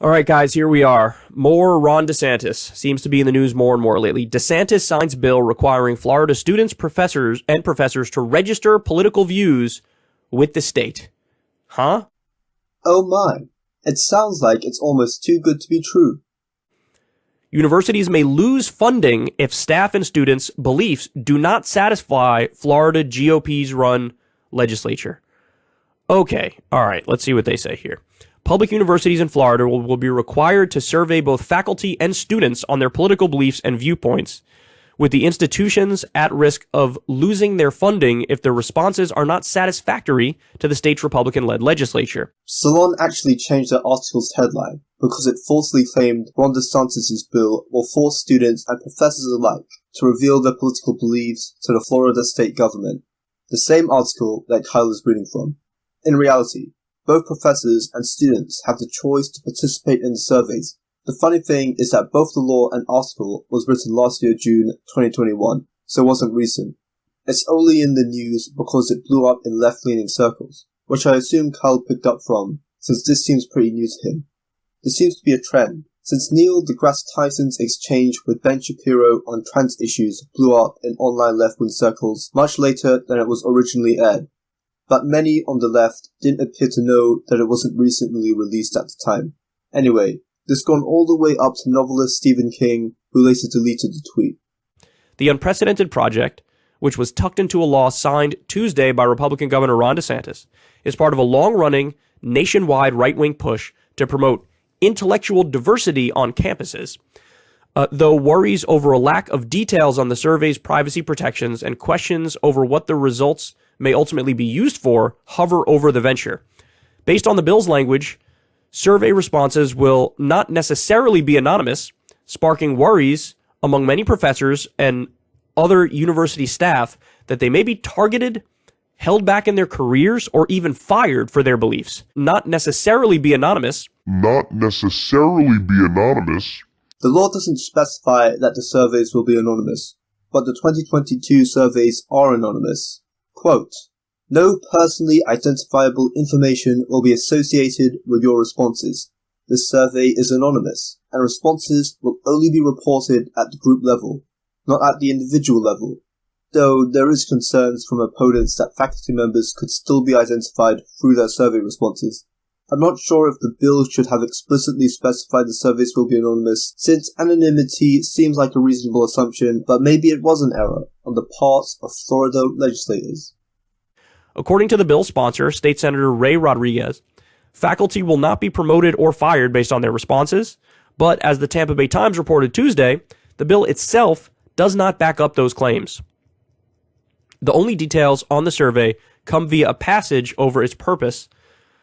All right, guys, here we are. More Ron DeSantis. Seems to be in the news more and more lately. DeSantis signs bill requiring Florida students, professors to register political views with the state. Huh? Oh my. It sounds like it's almost too good to be true. Universities may lose funding if staff and students' beliefs do not satisfy Florida GOP's run legislature. Okay, all right, let's see what they say here. Public universities in Florida will be required to survey both faculty and students on their political beliefs and viewpoints, with the institutions at risk of losing their funding if their responses are not satisfactory to the state's Republican-led legislature. Salon actually changed their article's headline because it falsely claimed Ron DeSantis' bill will force students and professors alike to reveal their political beliefs to the Florida state government, the same article that Kyle is reading from. In reality, both professors and students have the choice to participate in the surveys. The funny thing is that both the law and article was written last year, June 2021, so it wasn't recent. It's only in the news because it blew up in left-leaning circles, which I assume Kyle picked up from, since this seems pretty new to him. There seems to be a trend, since Neil Degrasse Tyson's exchange with Ben Shapiro on trans issues blew up in online left-wing circles much later than it was originally aired. But many on the left didn't appear to know that it wasn't recently released at the time. Anyway, this gone all the way up to novelist Stephen King, who later deleted the tweet. The unprecedented project, which was tucked into a law signed Tuesday by Republican Governor Ron DeSantis, is part of a long-running, nationwide right-wing push to promote intellectual diversity on campuses, though worries over a lack of details on the survey's privacy protections and questions over what the results may ultimately be used for hover over the venture. Based on the bill's language, survey responses will not necessarily be anonymous, sparking worries among many professors and other university staff that they may be targeted, held back in their careers, or even fired for their beliefs. Not necessarily be anonymous. The law doesn't specify that the surveys will be anonymous, but the 2022 surveys are anonymous. Quote, "No personally identifiable information will be associated with your responses. This survey is anonymous, and responses will only be reported at the group level, not at the individual level, though there is concerns from opponents that faculty members could still be identified through their survey responses. I'm not sure if the bill should have explicitly specified the surveys will be anonymous, since anonymity seems like a reasonable assumption, but maybe it was an error on the part of Florida legislators." According to the bill's sponsor, State Senator Ray Rodriguez, faculty will not be promoted or fired based on their responses, but as the Tampa Bay Times reported Tuesday, the bill itself does not back up those claims. The only details on the survey come via a passage over its purpose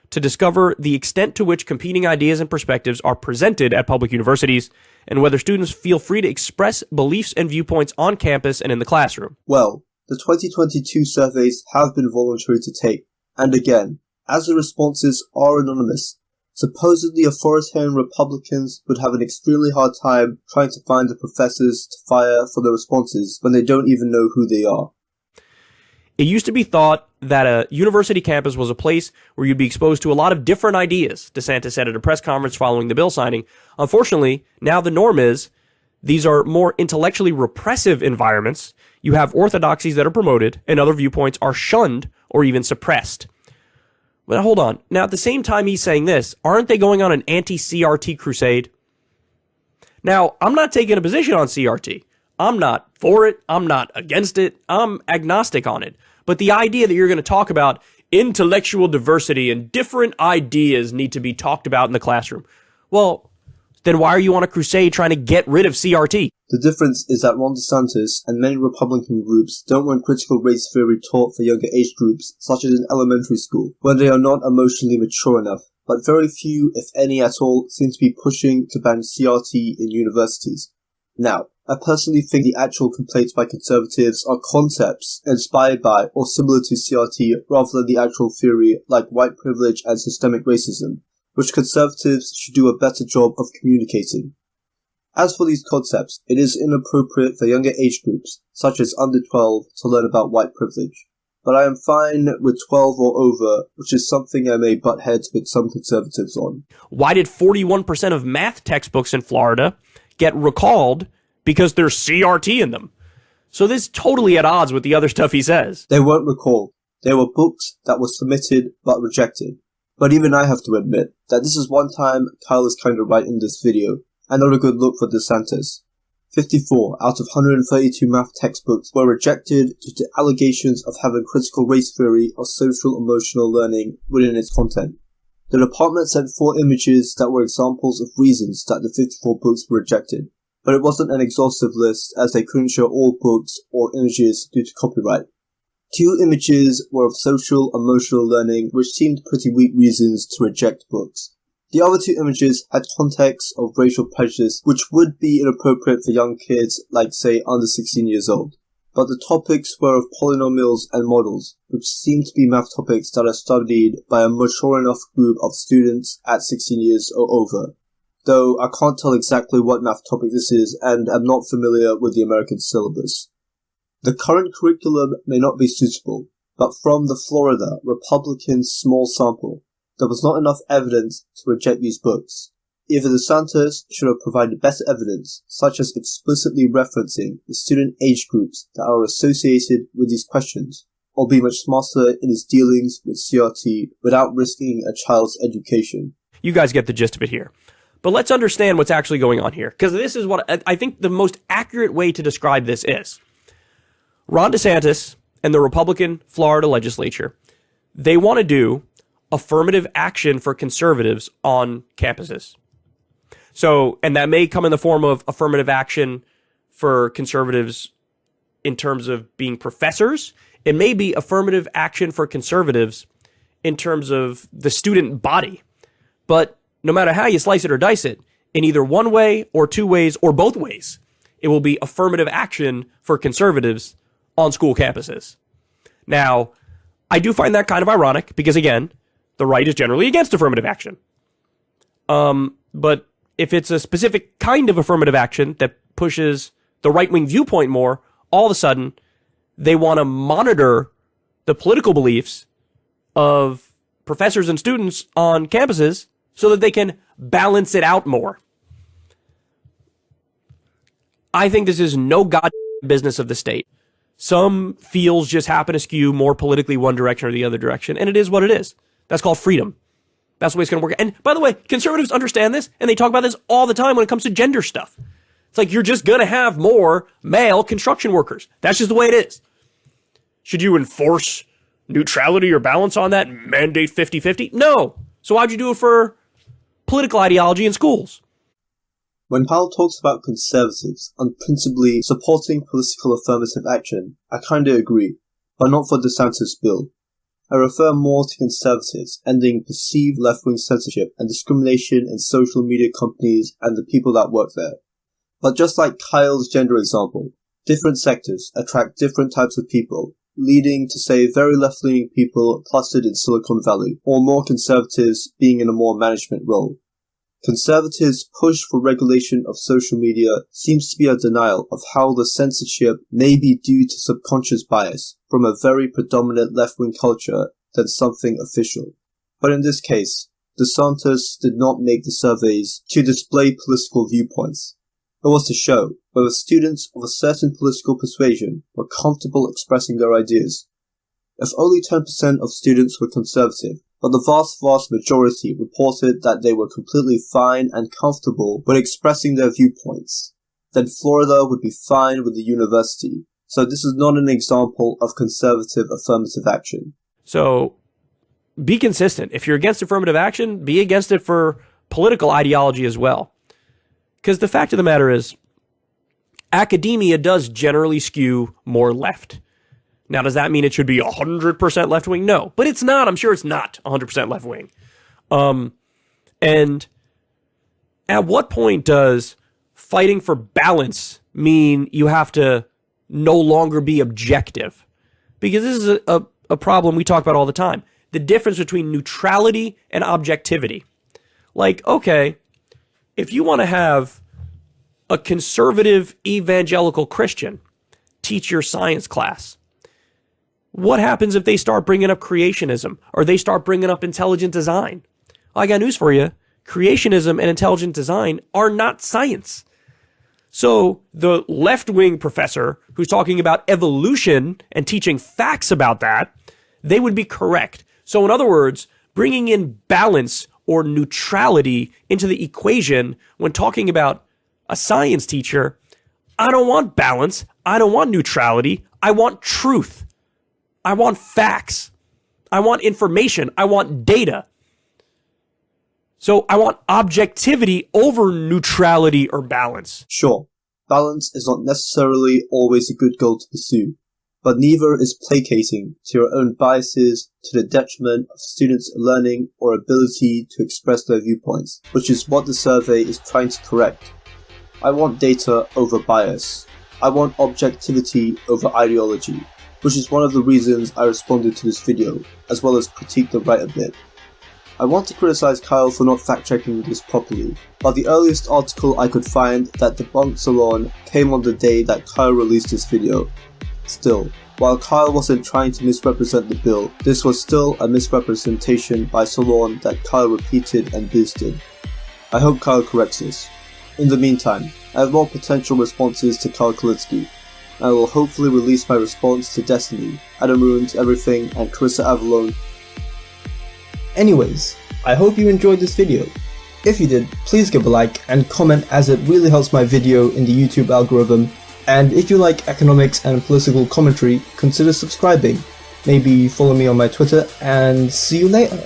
to discover the extent to which competing ideas and perspectives are presented at public universities, and whether students feel free to express beliefs and viewpoints on campus and in the classroom. Well, the 2022 surveys have been voluntary to take, and again, as the responses are anonymous, supposedly authoritarian Republicans would have an extremely hard time trying to find the professors to fire for their responses when they don't even know who they are. It used to be thought that a university campus was a place where you'd be exposed to a lot of different ideas, DeSantis said at a press conference following the bill signing. Unfortunately, now the norm is these are more intellectually repressive environments. You have orthodoxies that are promoted and other viewpoints are shunned or even suppressed. But hold on. Now, at the same time he's saying this, aren't they going on an anti-CRT crusade? Now, I'm not taking a position on CRT. I'm not for it. I'm not against it. I'm agnostic on it. But the idea that you're going to talk about intellectual diversity and different ideas need to be talked about in the classroom. Well, then why are you on a crusade trying to get rid of CRT? The difference is that Ron DeSantis and many Republican groups don't want critical race theory taught for younger age groups, such as in elementary school, where they are not emotionally mature enough. But very few, if any at all, seem to be pushing to ban CRT in universities. Now, I personally think the actual complaints by conservatives are concepts inspired by or similar to CRT rather than the actual theory like white privilege and systemic racism, which conservatives should do a better job of communicating. As for these concepts, it is inappropriate for younger age groups, such as under 12, to learn about white privilege. but I am fine with 12 or over, which is something I may butt heads with some conservatives on. Why did 41% of math textbooks in Florida get recalled? Because there's CRT in them. So this is totally at odds with the other stuff he says. They weren't recalled. They were books that were submitted but rejected. But even I have to admit that this is one time Kyle is kind of right in this video, and not a good look for Desantis. 54 out of 132 math textbooks were rejected due to allegations of having critical race theory or social emotional learning within its content. The department sent 4 images that were examples of reasons that the 54 books were rejected, but it wasn't an exhaustive list as they couldn't show all books or images due to copyright. 2 images were of social emotional learning, which seemed pretty weak reasons to reject books. The other 2 images had context of racial prejudice, which would be inappropriate for young kids, like say under 16 years old. But the topics were of polynomials and models, which seem to be math topics that are studied by a mature enough group of students at 16 years or over. Though I can't tell exactly what math topic this is, and am not familiar with the American syllabus. The current curriculum may not be suitable, but from the Florida Republican small sample, there was not enough evidence to reject these books. Either Desantis should have provided better evidence, such as explicitly referencing the student age groups that are associated with these questions, or be much smarter in his dealings with CRT without risking a child's education. You guys get the gist of it here. But let's understand what's actually going on here, because this is what I think the most accurate way to describe this is. Ron DeSantis and the Republican Florida legislature, they want to do affirmative action for conservatives on campuses. So, and that may come in the form of affirmative action for conservatives in terms of being professors. It may be affirmative action for conservatives in terms of the student body. But no matter how you slice it or dice it, in either one way or 2 ways or both ways, it will be affirmative action for conservatives on school campuses. Now, I do find that kind of ironic because, again, the right is generally against affirmative action. But if it's a specific kind of affirmative action that pushes the right-wing viewpoint more, all of a sudden, they want to monitor the political beliefs of professors and students on campuses so that they can balance it out more. I think this is no goddamn business of the state. Some fields just happen to skew more politically one direction or the other direction, and it is what it is. That's called freedom. That's the way it's going to work. And by the way, conservatives understand this, and they talk about this all the time when it comes to gender stuff. It's like you're just going to have more male construction workers. That's just the way it is. Should you enforce neutrality or balance on that and mandate 50-50? No. So why'd you do it for political ideology in schools? When Powell talks about conservatives unprincipably supporting political affirmative action, I kinda agree, but not for DeSantis' bill. I refer more to conservatives ending perceived left-wing censorship and discrimination in social media companies and the people that work there. But just like Kyle's gender example, different sectors attract different types of people, leading to, say, very left-leaning people clustered in Silicon Valley, or more conservatives being in a more management role. Conservatives' push for regulation of social media seems to be a denial of how the censorship may be due to subconscious bias from a very predominant left-wing culture than something official. But in this case, DeSantis did not make the surveys to display political viewpoints. It was to show whether students of a certain political persuasion were comfortable expressing their ideas. If only 10% of students were conservative, but the vast majority reported that they were completely fine and comfortable when expressing their viewpoints, then Florida would be fine with the university. So this is not an example of conservative affirmative action. So be consistent. If you're against affirmative action, be against it for political ideology as well. Because the fact of the matter is, academia does generally skew more left. Now, does that mean it should be 100% left-wing? No, but it's not. I'm sure it's not 100% left-wing. And at what point does fighting for balance mean you have to no longer be objective? Because this is a problem we talk about all the time. The difference between neutrality and objectivity. Like, okay, if you want to have a conservative evangelical Christian teach your science class, What happens if they start bringing up creationism or they start bringing up intelligent design? I got news for you. Creationism and intelligent design are not science. So the left-wing professor who's talking about evolution and teaching facts about that, they would be correct. So in other words, bringing in balance or neutrality into the equation when talking about a science teacher, I don't want balance. I don't want neutrality. I want truth. I want facts. I want information. I want data. So I want objectivity over neutrality or balance. Sure, balance is not necessarily always a good goal to pursue, but neither is placating to your own biases to the detriment of students' learning or ability to express their viewpoints, which is what the survey is trying to correct. I want data over bias. I want objectivity over ideology, which is one of the reasons I responded to this video, as well as critique the right a bit. I want to criticize Kyle for not fact-checking this properly, but the earliest article I could find that debunked Salon came on the day that Kyle released this video. Still, while Kyle wasn't trying to misrepresent the bill, this was still a misrepresentation by Salon that Kyle repeated and boosted. I hope Kyle corrects this. In the meantime, I have more potential responses to Kyle Kulinski. I will hopefully release my response to Destiny, Adam Ruins Everything, and Carissa Avalone. Anyways, I hope you enjoyed this video. If you did, please give a like and comment as it really helps my video in the YouTube algorithm, and if you like economics and political commentary, consider subscribing. Maybe follow me on my Twitter, and see you later.